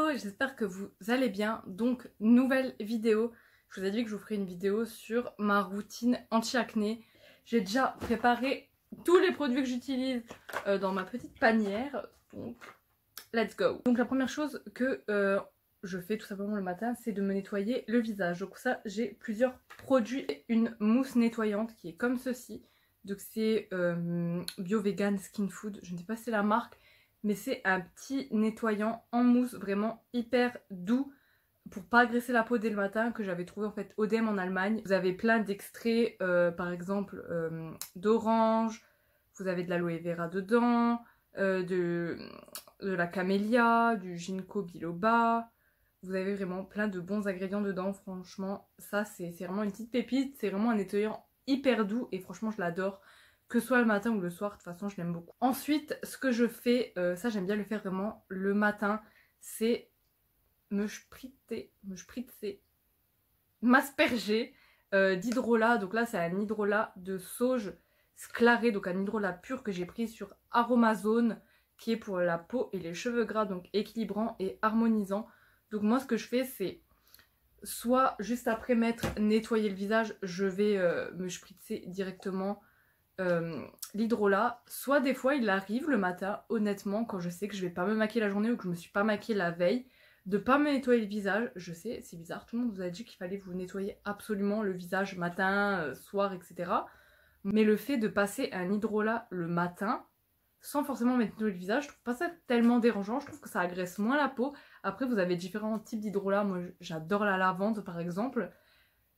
Hello, j'espère que vous allez bien. Donc, nouvelle vidéo. Je vous ai dit que je vous ferai une vidéo sur ma routine anti-acné. J'ai déjà préparé tous les produits que j'utilise dans ma petite panière. Donc, let's go. Donc, la première chose que je fais tout simplement le matin, c'est de me nettoyer le visage. Donc ça, j'ai plusieurs produits. Une mousse nettoyante qui est comme ceci. Donc c'est Bio Vegan Skin Food. Je ne sais pas si c'est la marque, mais c'est un petit nettoyant en mousse vraiment hyper doux pour pas agresser la peau dès le matin, que j'avais trouvé en fait au DM en Allemagne. Vous avez plein d'extraits, par exemple d'orange, vous avez de l'aloe vera dedans, de la camélia, du ginkgo biloba. Vous avez vraiment plein de bons ingrédients dedans, franchement. Ça, c'est vraiment une petite pépite. C'est vraiment un nettoyant hyper doux et franchement, je l'adore. Que ce soit le matin ou le soir, de toute façon, je l'aime beaucoup. Ensuite, ce que je fais, ça j'aime bien le faire vraiment le matin, c'est m'asperger d'hydrolat. Donc là, c'est un hydrolat de sauge sclaré, donc un hydrolat pur que j'ai pris sur Aromazone, qui est pour la peau et les cheveux gras, donc équilibrant et harmonisant. Donc moi ce que je fais, c'est soit juste après m'être nettoyé le visage, je vais me spritzer directement l'hydrolat. Soit des fois il arrive le matin, honnêtement, quand je sais que je vais pas me maquiller la journée ou que je me suis pas maquillée la veille, de pas me nettoyer le visage. Je sais, c'est bizarre, tout le monde vous a dit qu'il fallait vous nettoyer absolument le visage matin, soir, etc. Mais le fait de passer un hydrolat le matin, sans forcément mettre le visage, je trouve pas ça tellement dérangeant. Je trouve que ça agresse moins la peau. Après, vous avez différents types d'hydrolat. Moi, j'adore la lavande, par exemple.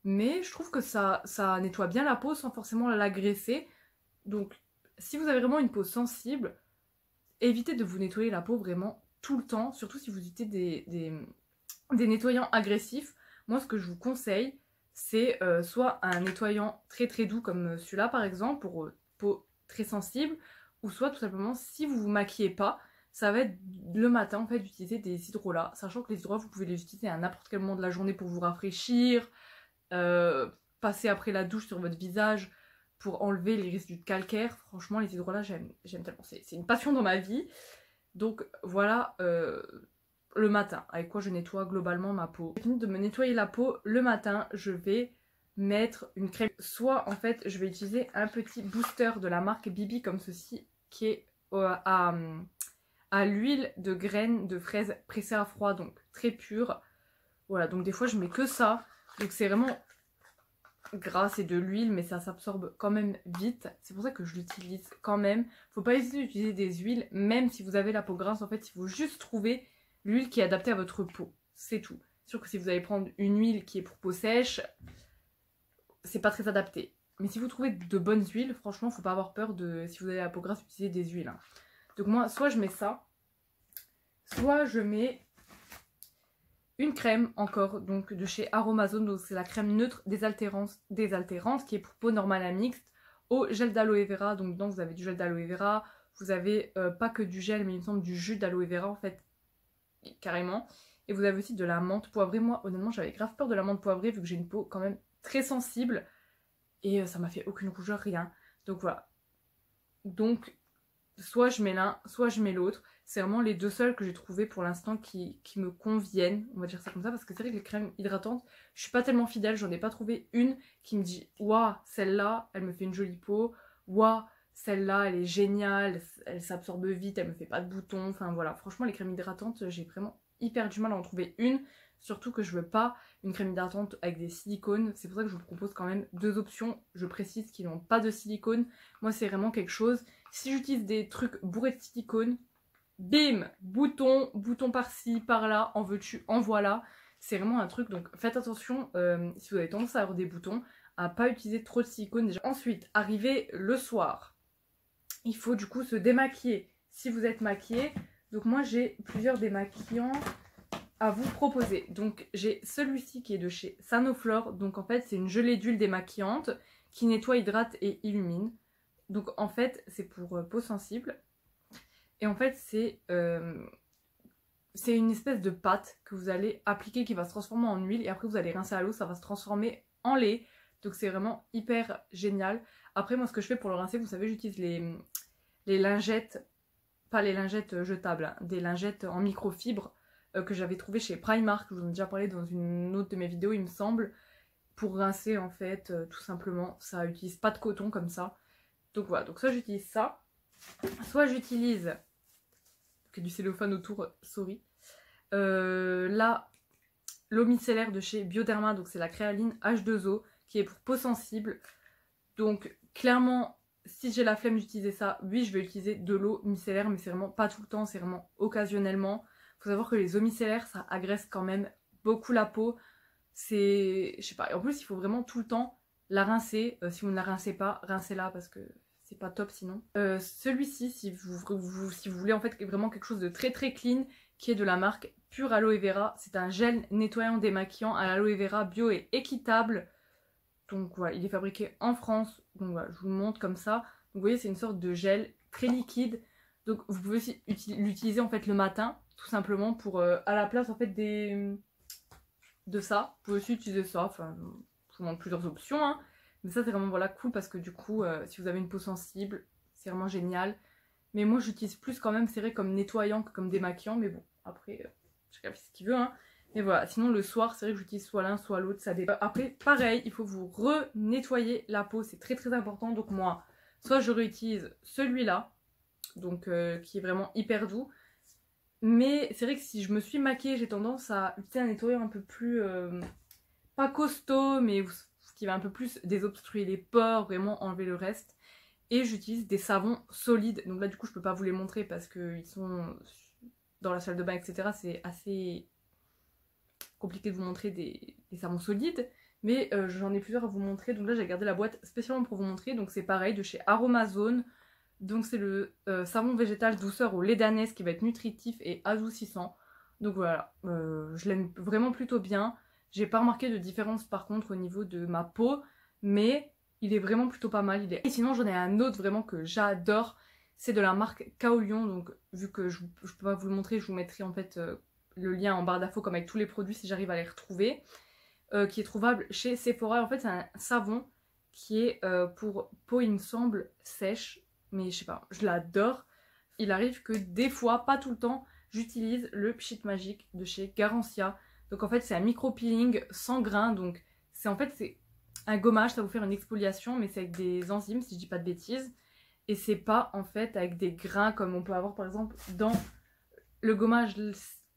Mais je trouve que ça nettoie bien la peau sans forcément l'agresser. Donc, si vous avez vraiment une peau sensible, évitez de vous nettoyer la peau vraiment tout le temps. Surtout si vous utilisez des nettoyants agressifs. Moi, ce que je vous conseille, c'est soit un nettoyant très très doux comme celui-là, par exemple, pour peau très sensible, ou soit tout simplement, si vous vous maquillez pas, ça va être le matin en fait d'utiliser des hydrolats, sachant que les hydrolats vous pouvez les utiliser à n'importe quel moment de la journée pour vous rafraîchir, passer après la douche sur votre visage pour enlever les résidus de calcaire. Franchement les hydrolats j'aime tellement, c'est une passion dans ma vie. Donc voilà le matin, avec quoi je nettoie globalement ma peau. J'ai fini de me nettoyer la peau le matin, je vais mettre une crème. Soit en fait je vais utiliser un petit booster de la marque Bibi comme ceci, qui est à l'huile de graines de fraises pressées à froid, donc très pure. Voilà, donc des fois je mets que ça, donc c'est vraiment gras, c'est de l'huile mais ça s'absorbe quand même vite, c'est pour ça que je l'utilise quand même. Faut pas hésiter d'utiliser des huiles, même si vous avez la peau grasse, en fait il faut juste trouver l'huile qui est adaptée à votre peau, c'est tout. C'est sûr que si vous allez prendre une huile qui est pour peau sèche, c'est pas très adapté. Mais si vous trouvez de bonnes huiles, franchement faut pas avoir peur de, si vous avez la peau grasse, utiliser des huiles, hein. Donc moi soit je mets ça, soit je mets une crème encore, donc de chez Aromazone, donc c'est la crème neutre désaltérante qui est pour peau normale à mixte, au gel d'aloe vera. Donc dedans vous avez du gel d'aloe vera, vous avez pas que du gel mais il me semble du jus d'aloe vera en fait, carrément. Et vous avez aussi de la menthe poivrée. Moi honnêtement j'avais grave peur de la menthe poivrée vu que j'ai une peau quand même très sensible et ça m'a fait aucune rougeur, rien. Donc voilà. Donc soit je mets l'un, soit je mets l'autre. C'est vraiment les deux seuls que j'ai trouvé pour l'instant qui me conviennent, on va dire ça comme ça, parce que c'est vrai que les crèmes hydratantes, je suis pas tellement fidèle, j'en ai pas trouvé une qui me dit waouh, celle-là, elle me fait une jolie peau, waouh, celle-là, elle est géniale, elle s'absorbe vite, elle me fait pas de boutons, enfin voilà. Franchement, les crèmes hydratantes, j'ai vraiment hyper du mal à en trouver une, surtout que je veux pas une crème hydratante avec des silicones. C'est pour ça que je vous propose quand même deux options. Je précise qu'ils n'ont pas de silicone. Moi, c'est vraiment quelque chose. Si j'utilise des trucs bourrés de silicone, bim, bouton par-ci, par-là, en veux-tu, en voilà. C'est vraiment un truc, donc faites attention si vous avez tendance à avoir des boutons, à pas utiliser trop de silicone déjà. Ensuite, arrivé le soir, il faut du coup se démaquiller si vous êtes maquillé. Donc moi j'ai plusieurs démaquillants à vous proposer. Donc j'ai celui-ci qui est de chez Sanoflore. Donc en fait c'est une gelée d'huile démaquillante qui nettoie, hydrate et illumine. Donc en fait c'est pour peau sensible. Et en fait c'est une espèce de pâte que vous allez appliquer qui va se transformer en huile. Et après vous allez rincer à l'eau, ça va se transformer en lait. Donc c'est vraiment hyper génial. Après moi ce que je fais pour le rincer, vous savez j'utilise les lingettes, pas les lingettes jetables, hein, des lingettes en microfibre. que j'avais trouvé chez Primark, je vous en ai déjà parlé dans une autre de mes vidéos il me semble, pour rincer en fait tout simplement, ça utilise pas de coton comme ça. Donc voilà, donc soit j'utilise ça, soit j'utilise du cellophane autour, sorry. Là, l'eau micellaire de chez Bioderma, donc c'est la créaline H2O qui est pour peau sensible. Donc clairement, si j'ai la flemme d'utiliser ça, oui je vais utiliser de l'eau micellaire, mais c'est vraiment pas tout le temps, c'est vraiment occasionnellement. Faut savoir que les eaux micellaires, ça agresse quand même beaucoup la peau. C'est, je sais pas, et en plus il faut vraiment tout le temps la rincer. Si vous ne la rincez pas, rincez-la parce que c'est pas top sinon. Celui-ci, si vous voulez en fait vraiment quelque chose de très très clean, qui est de la marque Pure Aloe Vera, c'est un gel nettoyant démaquillant à l'aloe vera bio et équitable. Donc voilà, il est fabriqué en France, donc voilà, je vous le montre comme ça. Donc vous voyez, c'est une sorte de gel très liquide. Donc vous pouvez aussi l'utiliser en fait le matin, tout simplement pour à la place en fait de ça. Vous pouvez aussi utiliser ça, enfin je vous montre plusieurs options, hein. Mais ça c'est vraiment voilà cool parce que du coup, si vous avez une peau sensible, c'est vraiment génial. Mais moi j'utilise plus quand même, c'est vrai, comme nettoyant que comme démaquillant, mais bon, après, chacun fait ce qu'il veut, hein. Mais voilà, sinon le soir, c'est vrai que j'utilise soit l'un, soit l'autre, ça dépend. Après, pareil, il faut vous re-nettoyer la peau, c'est très très important. Donc moi, soit je réutilise celui-là, donc qui est vraiment hyper doux. Mais c'est vrai que si je me suis maquillée, j'ai tendance à utiliser un nettoyant un peu plus, pas costaud, mais qui va un peu plus désobstruer les pores, vraiment enlever le reste. Et j'utilise des savons solides. Donc là, du coup, je peux pas vous les montrer parce qu'ils sont dans la salle de bain, etc. C'est assez compliqué de vous montrer des savons solides, mais j'en ai plusieurs à vous montrer. Donc là j'ai gardé la boîte spécialement pour vous montrer. Donc c'est pareil, de chez Aromazone. Donc c'est le savon végétal douceur au lait d'ânesse qui va être nutritif et adoucissant. Donc voilà, je l'aime vraiment plutôt bien. J'ai pas remarqué de différence par contre au niveau de ma peau, mais il est vraiment plutôt pas mal. Et sinon j'en ai un autre vraiment que j'adore, c'est de la marque Kaolion. Donc vu que je peux pas vous le montrer, je vous mettrai en fait le lien en barre d'infos comme avec tous les produits si j'arrive à les retrouver, qui est trouvable chez Sephora. En fait c'est un savon qui est pour peau il me semble sèche, mais je sais pas, je l'adore. Il arrive que des fois, pas tout le temps, j'utilise le Pchit Magique de chez Garancia. Donc en fait c'est un micro peeling sans grains, donc c'est en fait c'est un gommage, ça va vous faire une exfoliation, mais c'est avec des enzymes si je dis pas de bêtises, et c'est pas en fait avec des grains comme on peut avoir par exemple dans le gommage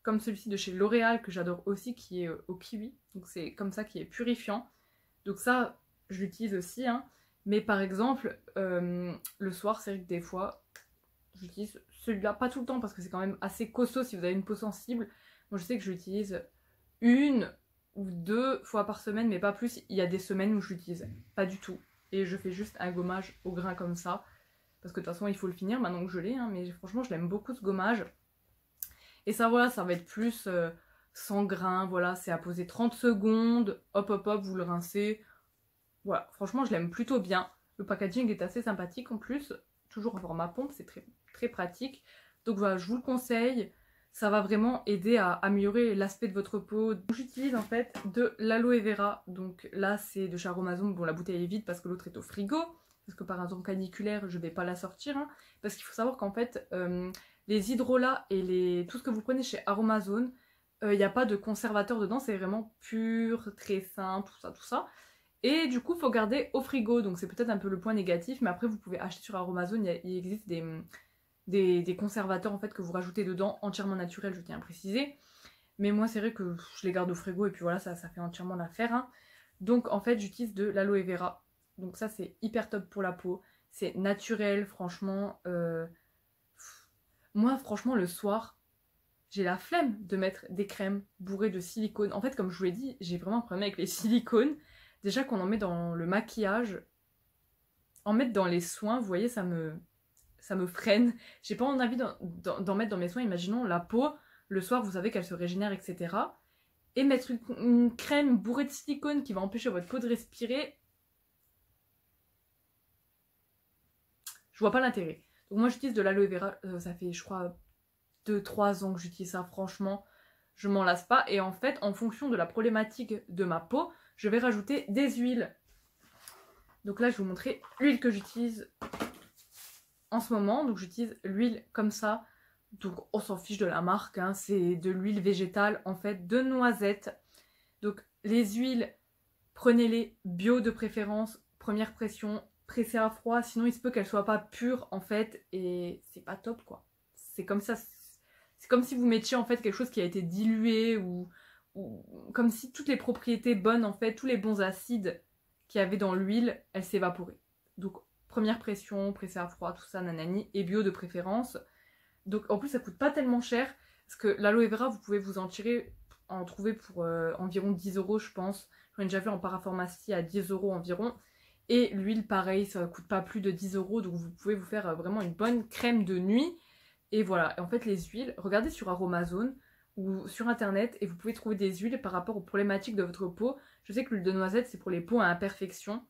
comme celui-ci de chez L'Oréal que j'adore aussi, qui est au kiwi. Donc c'est comme ça, qui est purifiant. Donc ça, je l'utilise aussi, hein. Mais par exemple, le soir, c'est vrai que des fois, j'utilise celui-là, pas tout le temps parce que c'est quand même assez costaud si vous avez une peau sensible. Moi je sais que je l'utilise une ou deux fois par semaine, mais pas plus. Il y a des semaines où je l'utilise pas du tout. Et je fais juste un gommage au grain comme ça. Parce que de toute façon, il faut le finir maintenant que je l'ai, hein. Mais franchement, je l'aime beaucoup ce gommage. Et ça, voilà, ça va être plus sans grain, voilà, c'est à poser 30 secondes, hop hop hop, vous le rincez. Voilà, franchement, je l'aime plutôt bien. Le packaging est assez sympathique en plus, toujours en format pompe, c'est très, très pratique. Donc voilà, je vous le conseille, ça va vraiment aider à améliorer l'aspect de votre peau. J'utilise en fait de l'aloe vera, donc là c'est de chez Aromazone, bon la bouteille est vide parce que l'autre est au frigo, parce que par un temps caniculaire, je vais pas la sortir, hein, parce qu'il faut savoir qu'en fait... les hydrolats et tout ce que vous prenez chez Aromazone, il n'y a pas de conservateur dedans, c'est vraiment pur, très sain, tout ça, tout ça. Et du coup, il faut garder au frigo, donc c'est peut-être un peu le point négatif, mais après vous pouvez acheter sur Aromazone, il existe des conservateurs en fait que vous rajoutez dedans, entièrement naturels, je tiens à préciser. Mais moi c'est vrai que je les garde au frigo et puis voilà, ça fait entièrement l'affaire, hein. Donc en fait j'utilise de l'aloe vera, donc ça c'est hyper top pour la peau, c'est naturel, franchement... Moi, franchement, le soir, j'ai la flemme de mettre des crèmes bourrées de silicone. En fait, comme je vous l'ai dit, j'ai vraiment un problème avec les silicones. Déjà qu'on en met dans le maquillage, en mettre dans les soins, vous voyez, ça me freine. J'ai pas envie d'en mettre dans mes soins. Imaginons la peau, le soir, vous savez qu'elle se régénère, etc. Et mettre une crème bourrée de silicone qui va empêcher votre peau de respirer, je vois pas l'intérêt. Donc moi j'utilise de l'aloe vera, ça fait je crois 2-3 ans que j'utilise ça, franchement je m'en lasse pas. Et en fait en fonction de la problématique de ma peau, je vais rajouter des huiles. Donc là je vais vous montrer l'huile que j'utilise en ce moment. Donc j'utilise l'huile comme ça Donc on s'en fiche de la marque, hein, c'est de l'huile végétale en fait de noisette. Donc les huiles, prenez-les bio de préférence, première pression, pressées à froid, sinon il se peut qu'elles soient pas pures en fait et c'est pas top quoi. C'est comme ça, c'est comme si vous mettiez en fait quelque chose qui a été dilué ou comme si toutes les propriétés bonnes en fait, tous les bons acides qu'il y avait dans l'huile, elles s'évaporaient. Donc première pression, pressée à froid, tout ça, nanani, et bio de préférence. Donc en plus ça coûte pas tellement cher, parce que l'aloe vera vous pouvez vous en trouver pour environ 10 € je pense. J'en ai déjà vu en parapharmacie à 10 € environ. Et l'huile pareil, ça coûte pas plus de 10 €, donc vous pouvez vous faire vraiment une bonne crème de nuit. Et voilà, et en fait les huiles, regardez sur Aromazone ou sur internet et vous pouvez trouver des huiles par rapport aux problématiques de votre peau. Je sais que l'huile de noisette c'est pour les peaux à imperfection,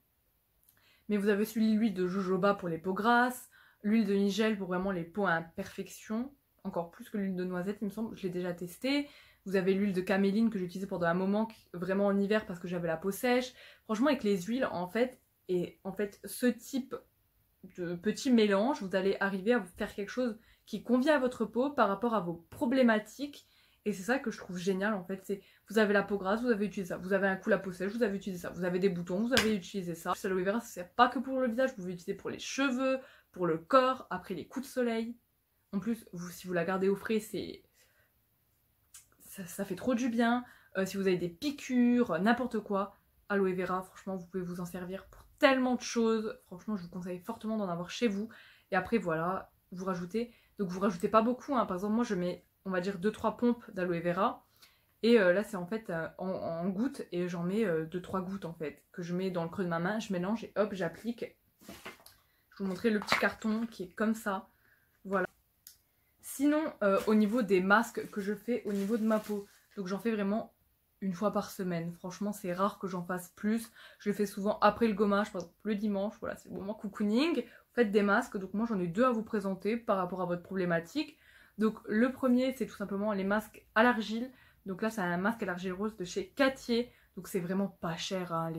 mais vous avez aussi l'huile de jojoba pour les peaux grasses, l'huile de nigel pour vraiment les peaux à imperfection, encore plus que l'huile de noisette il me semble, je l'ai déjà testé. Vous avez l'huile de caméline que j'ai utilisée pendant un moment, vraiment en hiver parce que j'avais la peau sèche. Franchement avec les huiles en fait, et en fait ce type de petit mélange, vous allez arriver à vous faire quelque chose qui convient à votre peau par rapport à vos problématiques. Et c'est ça que je trouve génial en fait, c'est vous avez la peau grasse, vous avez utilisé ça, vous avez un coup la peau sèche, vous avez utilisé ça, vous avez des boutons, vous avez utilisé ça. L'aloe vera ça sert pas que pour le visage, vous pouvez l'utiliser pour les cheveux, pour le corps, après les coups de soleil. En plus, si vous la gardez au frais, ça fait trop du bien. Si vous avez des piqûres, n'importe quoi, aloe vera, franchement vous pouvez vous en servir pour tellement de choses. Franchement je vous conseille fortement d'en avoir chez vous. Et après voilà, vous rajoutez, donc vous rajoutez pas beaucoup, hein. Par exemple moi je mets on va dire 2-3 pompes d'aloe vera. Et là c'est en fait en gouttes et j'en mets 2-3 gouttes en fait. Que je mets dans le creux de ma main, je mélange et hop j'applique. Je vous montrer le petit carton qui est comme ça. Voilà. Sinon au niveau des masques que je fais au niveau de ma peau, donc j'en fais vraiment une fois par semaine. Franchement, c'est rare que j'en fasse plus. Je le fais souvent après le gommage, par exemple le dimanche. Voilà, c'est le moment cocooning. Vous faites des masques. Donc moi, j'en ai deux à vous présenter par rapport à votre problématique. Donc le premier, c'est tout simplement les masques à l'argile. Donc là, c'est un masque à l'argile rose de chez Cattier. Donc c'est vraiment pas cher, hein,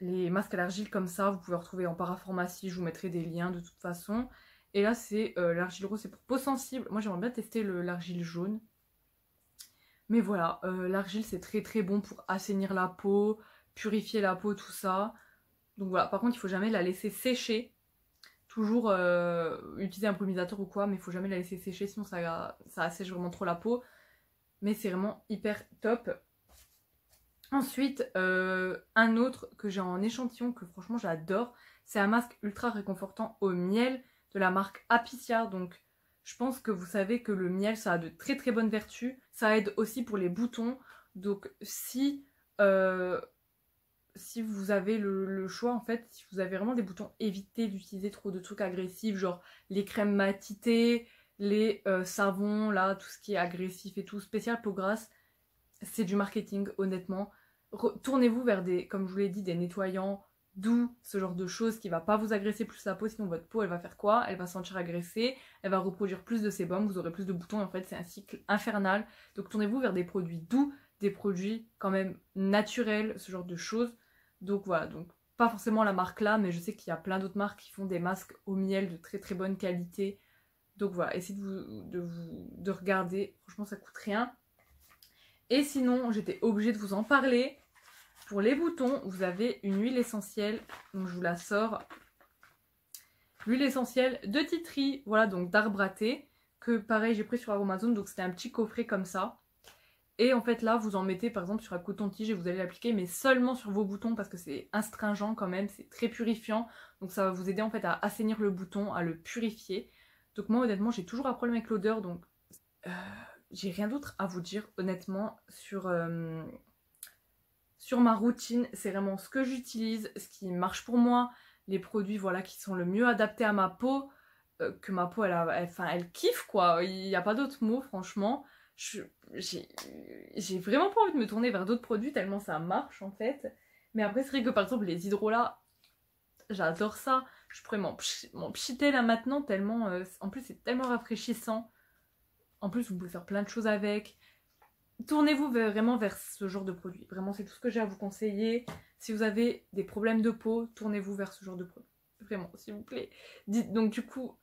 les masques à l'argile comme ça. Vous pouvez retrouver en parapharmacie. Je vous mettrai des liens de toute façon. Et là, c'est l'argile rose, c'est pour peau sensible. Moi, j'aimerais bien tester l'argile jaune. Mais voilà, l'argile c'est très très bon pour assainir la peau, purifier la peau, tout ça. Donc voilà, par contre il faut jamais la laisser sécher. Toujours utiliser un brumisateur ou quoi, mais il faut jamais la laisser sécher, sinon ça assèche vraiment trop la peau. Mais c'est vraiment hyper top. Ensuite, un autre que j'ai en échantillon, que franchement j'adore, c'est un masque ultra réconfortant au miel de la marque Apiccia. Donc je pense que vous savez que le miel, ça a de très très bonnes vertus. Ça aide aussi pour les boutons. Donc si vous avez le choix, en fait, si vous avez vraiment des boutons, évitez d'utiliser trop de trucs agressifs, genre les crèmes matitées, les savons, là, tout ce qui est agressif et tout, spécial peau grasse. C'est du marketing, honnêtement. Tournez-vous vers comme je vous l'ai dit, des nettoyants doux, ce genre de choses qui va pas vous agresser plus la peau, sinon votre peau elle va faire quoi? Elle va se sentir agressée, elle va reproduire plus de sébum, vous aurez plus de boutons et en fait c'est un cycle infernal. Donc tournez-vous vers des produits doux, des produits quand même naturels, ce genre de choses. Donc voilà, donc pas forcément la marque là, mais je sais qu'il y a plein d'autres marques qui font des masques au miel de très très bonne qualité. Donc voilà, essayez de regarder, franchement ça coûte rien. Et sinon, j'étais obligée de vous en parler. Pour les boutons, vous avez une huile essentielle. Donc je vous la sors. L'huile essentielle de tea tree, voilà, donc d'arbre à thé. Que pareil, j'ai pris sur Amazon, donc c'était un petit coffret comme ça. Et en fait là, vous en mettez par exemple sur un coton-tige et vous allez l'appliquer, mais seulement sur vos boutons parce que c'est astringent quand même, c'est très purifiant. Donc ça va vous aider en fait à assainir le bouton, à le purifier. Donc moi honnêtement, j'ai toujours un problème avec l'odeur, donc... j'ai rien d'autre à vous dire honnêtement sur ma routine. C'est vraiment ce que j'utilise, ce qui marche pour moi, les produits voilà qui sont le mieux adaptés à ma peau, que ma peau elle kiffe quoi, il n'y a pas d'autre mot franchement. J'ai vraiment pas envie de me tourner vers d'autres produits tellement ça marche en fait. Mais après c'est vrai que par exemple les hydrolats, j'adore ça. Je pourrais m'en pchiter là maintenant tellement, en plus c'est tellement rafraîchissant. En plus, vous pouvez faire plein de choses avec. Tournez-vous vraiment vers ce genre de produit. Vraiment, c'est tout ce que j'ai à vous conseiller. Si vous avez des problèmes de peau, tournez-vous vers ce genre de produit. Vraiment, s'il vous plaît. Donc du coup,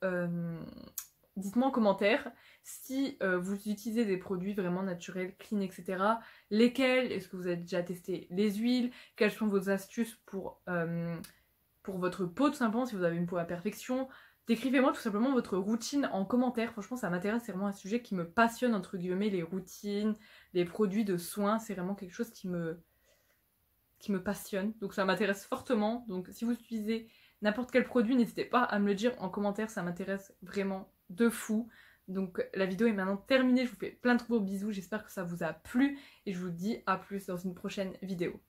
dites-moi en commentaire si vous utilisez des produits vraiment naturels, clean, etc. Lesquels? Est-ce que vous avez déjà testé les huiles? Quelles sont vos astuces pour votre peau tout simplement, si vous avez une peau à perfection? Décrivez-moi tout simplement votre routine en commentaire. Franchement, ça m'intéresse, c'est vraiment un sujet qui me passionne, entre guillemets, les routines, les produits de soins, c'est vraiment quelque chose qui me passionne. Donc ça m'intéresse fortement. Donc si vous utilisez n'importe quel produit, n'hésitez pas à me le dire en commentaire, ça m'intéresse vraiment de fou. Donc la vidéo est maintenant terminée, je vous fais plein de gros bisous, j'espère que ça vous a plu et je vous dis à plus dans une prochaine vidéo.